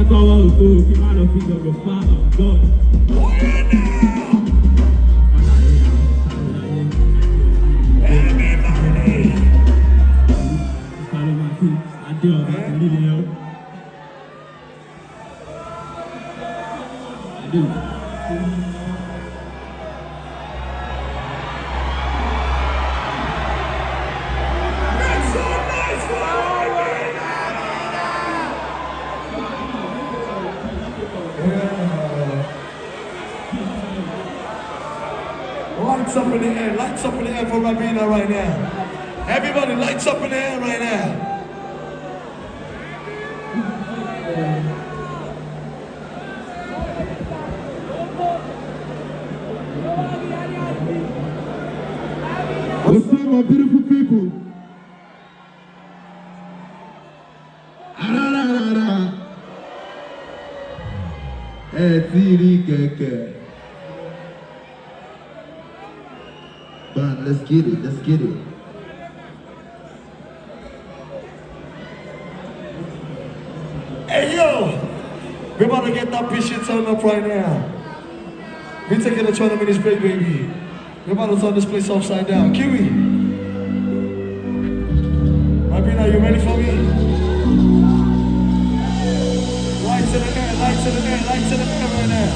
go to keep on the feet of your father, God. Everybody! Follow my feet. I do it. I need it. I do. That's so nice for Lights up in the air, lights up in the air for Rybeena right now. Everybody, lights up in the air right now. What's up, my beautiful people? Let's get it, let's get it. Hey yo, we're about to get that piece shit turned up right now. We're taking a 20 minutes break, baby. We're about to turn this place upside down. Kiwi. Rybeena, you ready for me? Lights in the air, lights in the air, lights in the air right now.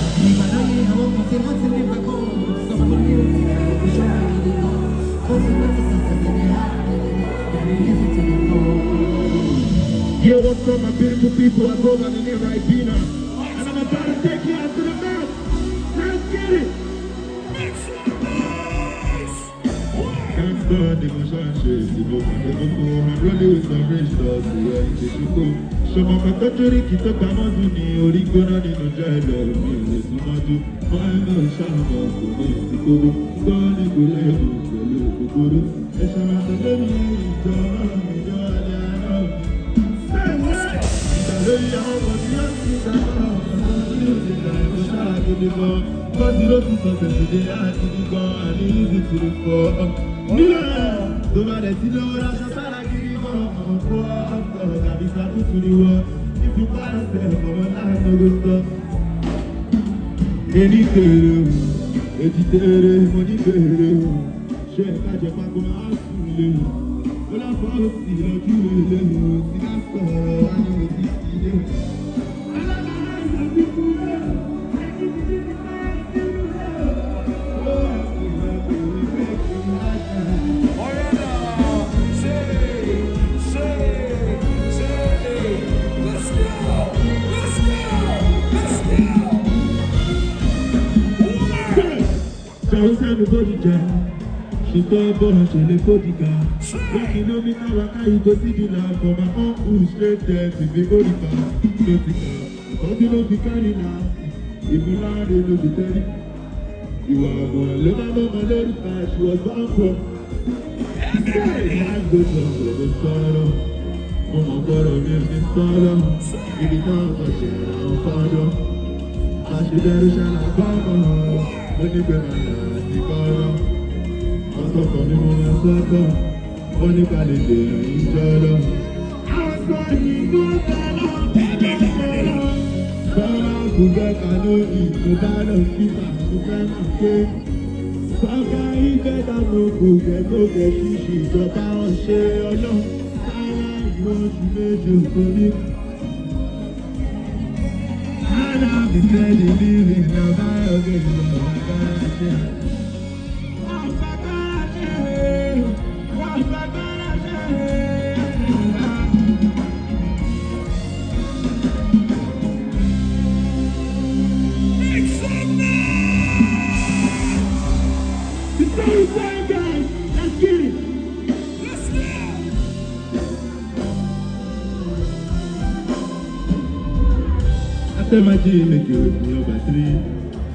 Yo, what's up, my beautiful people? I go by the name Rybeena, and I'm about to take you out to the mouth. Let's get it. Make some noise. Can't stand the motion, shit. The moment they go, I'm rolling with some rich stars. Yeah, they should go. So my factory, keep the Kamazu, the Origona, the Nojalo, the Sumadu, my no shadow, the Guru, Goni Gulego, the Guru, the Shamata, She thought born, she left for the car. 1 kilometer, waka, you go see the lab. For my uncle, straight there, to the body car. No tika, how do you carry now? If you lie, they know the telly. You are born, let her know my lady fast. She was born from. Life goes on for the sorrow. Mama, God, I'm in the sorrow. In the town, I say, I'm father. I should have shall have gone. When you bring my last, you go. Ọ̀sọ̀ kan ní mo máa sọ́kọ̀, wọ́n ní ká lè dè ìjọ lọ. Àwọn ìgbó tẹ̀lọ́, tẹ̀lọ́. Bọ́lá kò jẹ́ ká lórí, mo bá lọ sí ìpàdé fẹ́ máa ké. Sọ́kà ìgbẹ́ dàgbò kò jẹ́ kó jẹ́ ṣíṣe ìjọba ọ̀ṣẹ́ ọlọ́. Sára ìwọ oṣù méjì kò ní. Sára mi fẹ́ lè rí rìn náà báyọ̀ gẹ̀ẹ́sì lọ́wọ́ agbára ṣe. Make you number 3,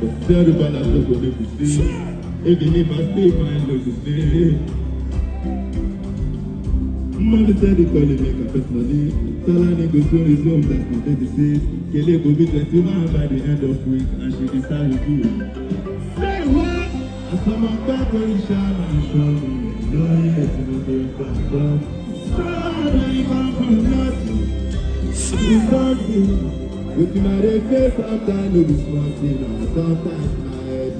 but tell the balance of what they say. Even if I stay, my love to stay. Mother said they call it make a personally. Salani goes to his home, that's not what they say. Kelly will be 21 by the end of week, and she decided to do it. Say what? I saw my back on the shine and show me. No, yes, you know, they're back up. So, I come from nothing. So, nothing. With my face, sometimes no be small thing, and sometimes my head.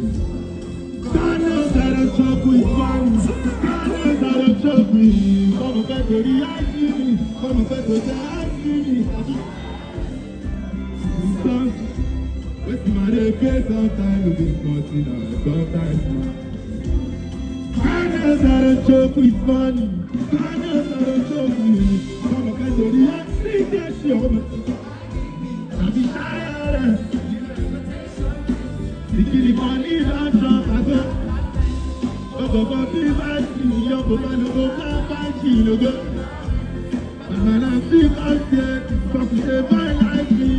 God knows I don't talk with fans. God knows I don't talk with. Come back to the ICD. Come back to the ICD. With my face, sometimes no be small thing, and sometimes my. God knows I don't talk with money. God knows I don't talk with. Come back to the ICD. The money don't drop again. Oh, please, I see your woman who can't find you. And when I see God said, fuck you, say, boy like me.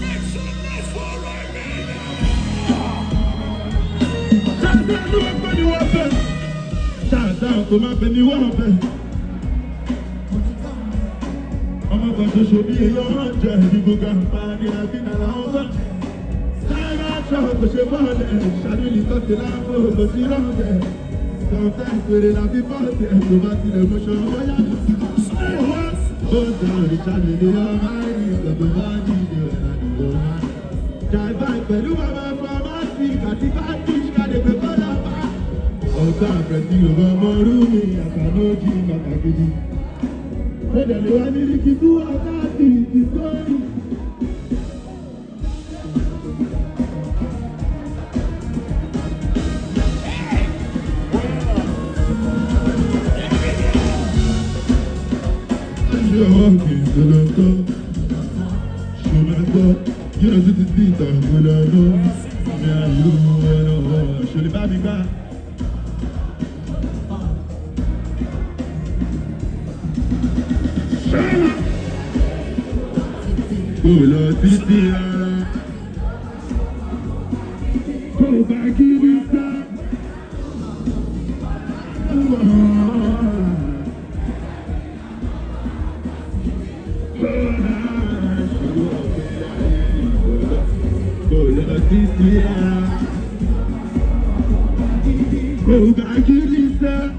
Excellent for Rybeena. Shout out to my penny water. Shout out to my penny water. I'm going to show me your hundred. You go and find it. I've been around. Shout to your father. Shadow is not the lamp. But you know that. Sometimes when they have the party, so much in emotion. Oh, down the channel, they are mine. The body, the man. Drive by, but you have a pharmacy. Got the bad fish, got the paper. Oh, time, but you have a more room. I cannot dream of a giddy. When they want me to do a party, it's going. You're walking to the top. Show me the top. You know, this is the time when I know. Yeah, you know. Show the baby back. Go, Lord, Titi. Go back in this time. Go back in this time.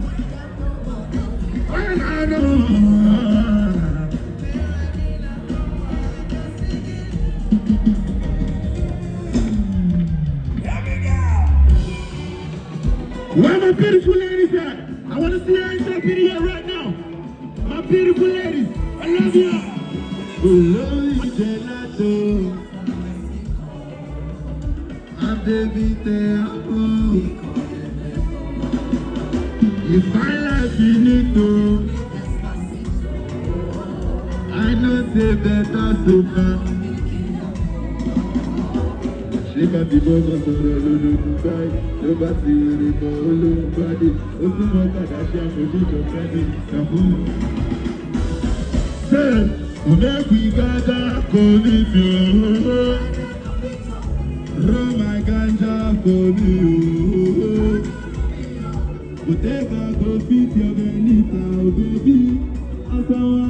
When I know. Where my beautiful ladies at? I want to see your hands up in here right now. My beautiful ladies, I love you. Love gelato. I'm David. You find life in it too. I know say better so far. She got the boss of the Dubai. Nobody will be all nobody. Open my God, I share for you to credit. Say, make we gather, come if you. Roll my ganja for me. Whatever go fit your Benita, oh baby. Asawa,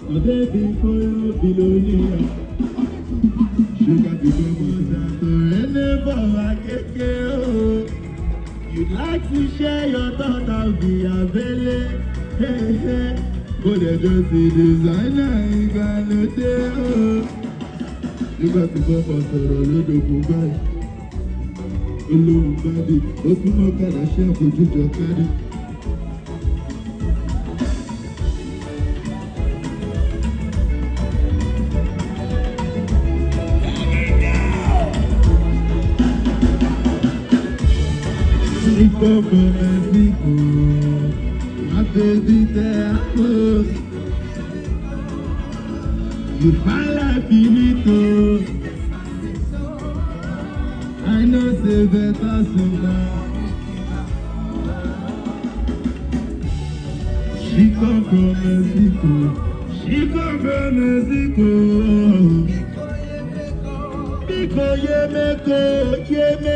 oh baby, for your billionaire. She got the bubbles out for you'd like to share your thought, I'll be available. Hey, hey. But they just the designer, you got no tell. You got the bubbles for a little Dubai. Hello, buddy. What's my kind of share for you to carry? From Mexico, my baby there close. You find life in it too. I know say better sooner. She come from Mexico. She come from Mexico. Biko ye meko, ye me.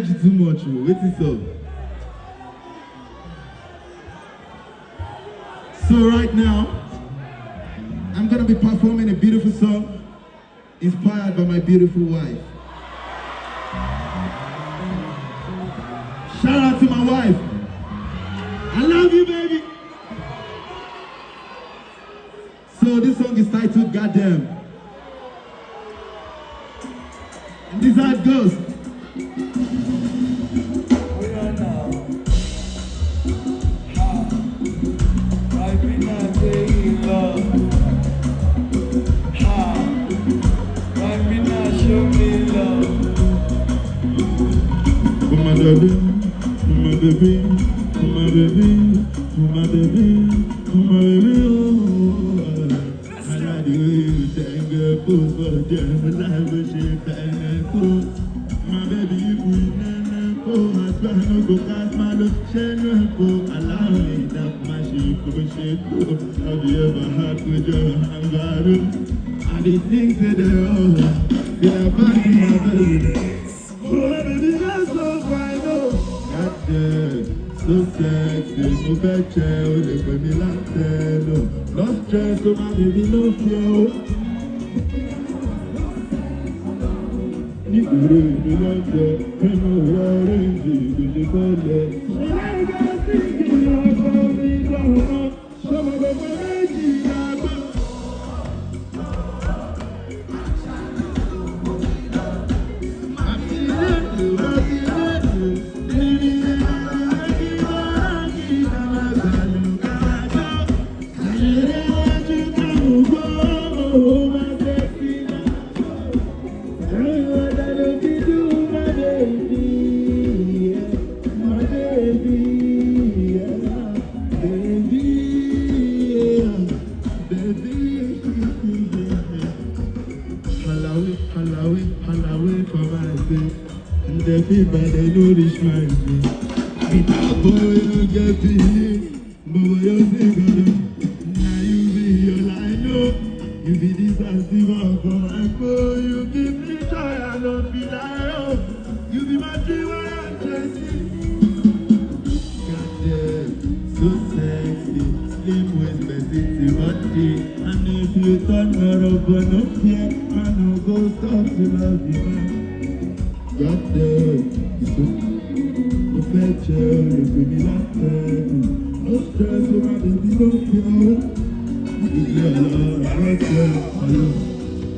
energy too much. Wait this up. So right now, I'm gonna be performing a beautiful song inspired by my beautiful wife. Shout out to my wife. I love you, baby. So this song is titled Goddamn. And this is how it goes. We are now. Rybeena saying love. Rybeena show me love. For my baby, for my baby, for my baby, for my baby, for my baby, oh. I like the way you take a pose for the devil, like a shape and pose. My baby, if we never pose, I swear no go cast my look, share no pose. Allow me that my shape for shape. Have you ever had with your hand? And the things that they're all, feel like my baby. Oh, baby, you're so fine, oh. Goddamn, so sexy, so better, oh, they put me like that, oh. No stress, oh, my baby, no fear, oh. You could really love that, you know what it is, you call that. I got thinking about me, don't know, some of the energy, and the people they know this man. I be that boy you get it, boy you sing it. Now you be your line up, you be this as the one for my boy. You give me joy, I don't feel like you be my dream and I'm chasing. Goddamn, so sexy, slim waist, petite body. And if you turn her up on up here, I no go stop to love you, man. Goddamn, you so perfect, you bring me like that. No stress, so my baby don't care.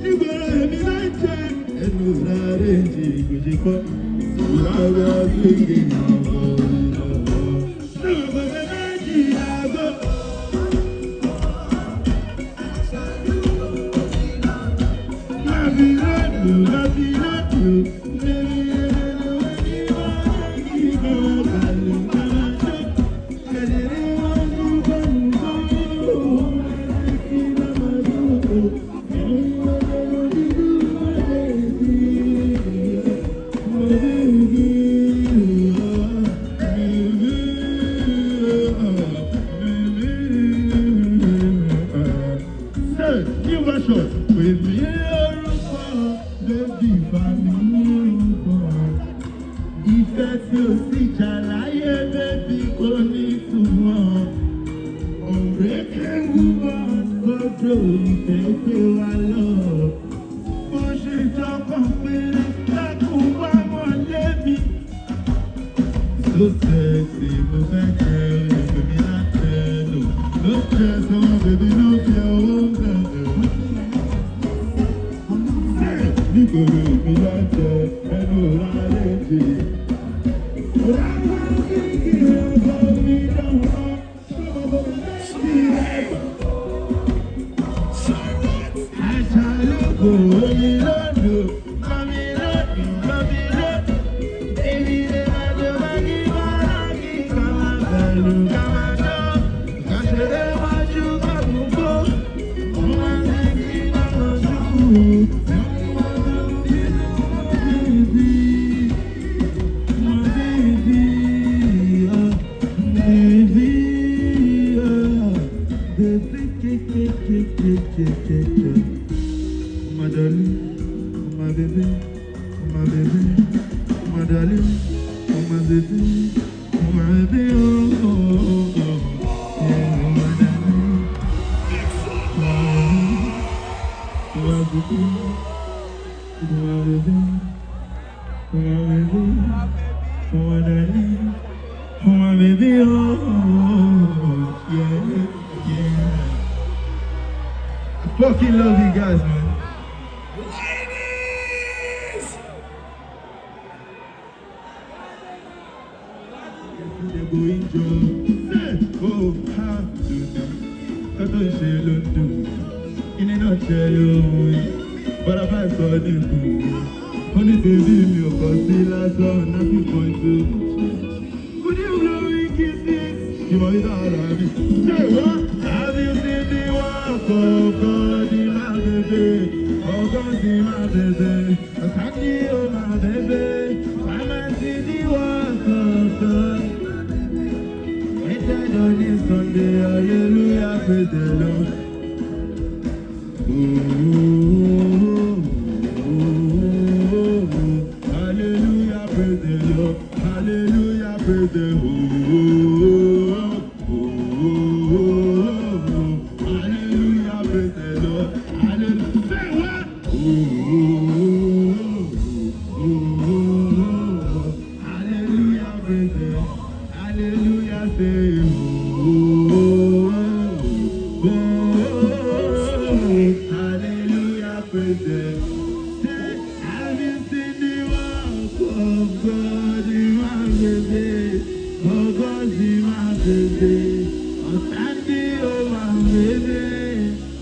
You better have me like that. And no that ain't it, cause you fuck. You are thinking of my darling, my baby, my darling. my baby, oh my baby, oh, yeah, oh my darling, oh my baby, oh my baby, oh my baby, oh my darling, oh my baby, oh, yeah, yeah. I fucking love you guys, man. Going to say, oh, how to do, I don't say, don't do, in a nutshell, but I've had for the good. Only to leave me, of course, the last one, nothing point to. Would you blow me kisses? You might not have it. Say what? Have you seen the walk of God in my baby? Oh, God in my baby. I can't hear my baby. I might see the walk of God. On this Sunday, hallelujah, praise the Lord. Hallelujah, praise the Lord. Hallelujah, praise the Lord. Hallelujah, praise the Lord. Hallelujah, say what? Hallelujah, praise the Lord. Hallelujah, say hallelujah, praise the say, have you seen the work of God in my baby? Oh, God in my baby. Oh, standing over baby.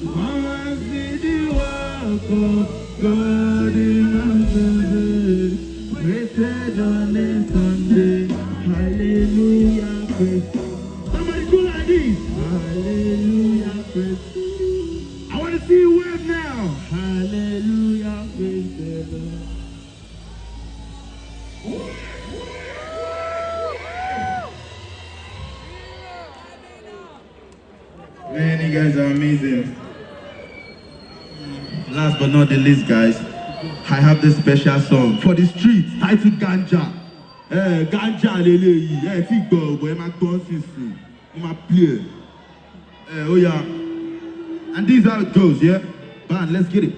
Come and see the work of God in my baby. Created on a Sunday. Hallelujah, praise. Somebody go like this. Hallelujah, praise. I want to see you wave now. Hallelujah, praise the Lord. Man, you guys are amazing. Last but not the least, guys, I have this special song for the streets titled Ganja. Ganja lele, think go, but my consistency, my play. Oh yeah, and this is how it goes, yeah. Man, let's get it.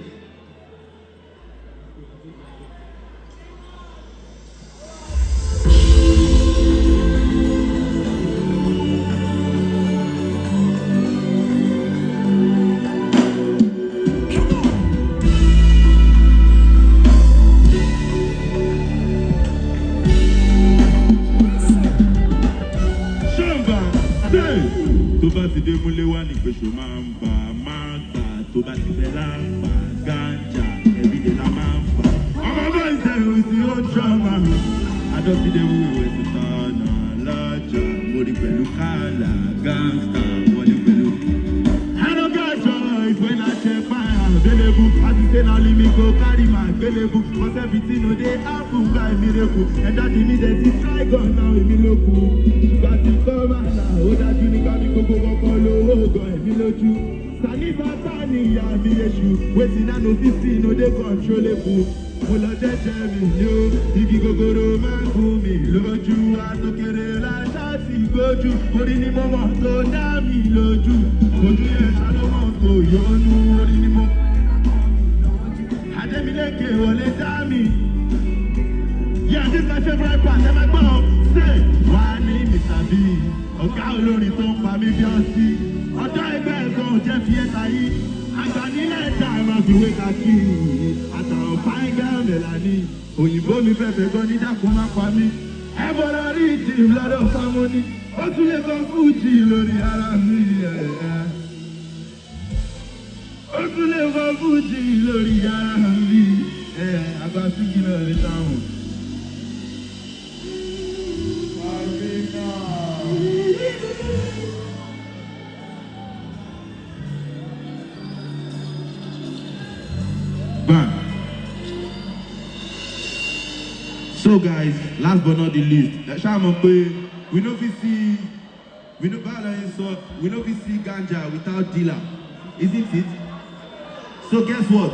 Tó bá ti dé múlé wá ní pé ṣo máa ń bà máa gbà tó bá ti fẹ́ láǹfà ganja everyday la máa ń fà. Ọmọ bá ń tẹ̀ with your own trauma. Adọ́sídé wúwo ti tọ̀nà lọ́jà. Mo rí pẹ̀lú kálá gangsta wọlé pẹ̀lú. I no get choice when I check my available. As you say now leave me go carry my available. Cause everything no dey happen by miracle. And that immediately try gun now èmi ló kù. Ṣùgbọ́n ti kọ́ máa là ó dájú nígbà mi gbogbo kọ́kọ́ lówó gan èmi lójú. Sànífàtà ni ìyá mi èṣù. Wetin I no fit see no dey controllable. Mo lọ jẹ́jẹ́ mi ní o, igi gogoro máa ń gún mi lójú. Àtòkèrè láṣá ti gbójú. Orí ni mo mọ̀ tó dá mi lójú. Ojú yẹn ṣàlọ́mọ̀ kò yọnu. Orí ni mo Adémilékè wọlé dá mi. Yeah, this is my favorite part. Ẹ máa gbọ́ ọ. Say, wá ní Mr. B. Ọ̀gá olórin tó ń pa mí bí ọtí. Ọjọ́ ẹgbẹ́ ẹ̀gbọ́n ò jẹ́ fi ẹ̀ta yìí. Àgbà nílẹ̀ ẹ̀dá máa fi wé kakí. Àtàwọn fine girl Mélanie. Òyìnbó mi fẹ́fẹ́ gan ní dákun máa pa mí. Ẹ bọ̀dọ̀ rí ìdìm lọ́dọ̀ Sámóní. Ó tún lè kọ́ fújì lórí ara mi. Ó tún lè kọ́ fújì lórí ara mi. Àgbà sígi náà lè dáhùn. Bam. So guys, last but not the least, we know we see ganja without dealer, isn't it? So guess what?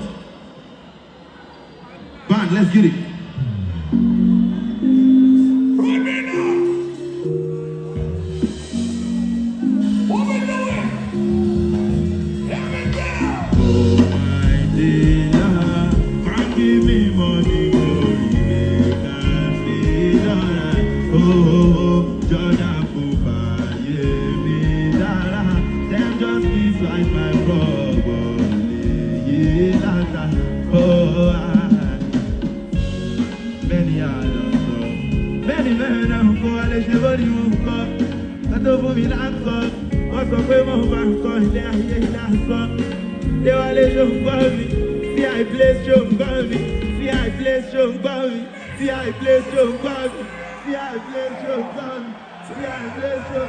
Bam, let's get it. water. Oh, many are lost. Many men are going to show you go. I don't want me to go. What's up with my bank? They are letting go me. See, I bless you, baby. See, I bless you, baby. See, I bless you, baby. See, I bless you, baby. See, I bless you.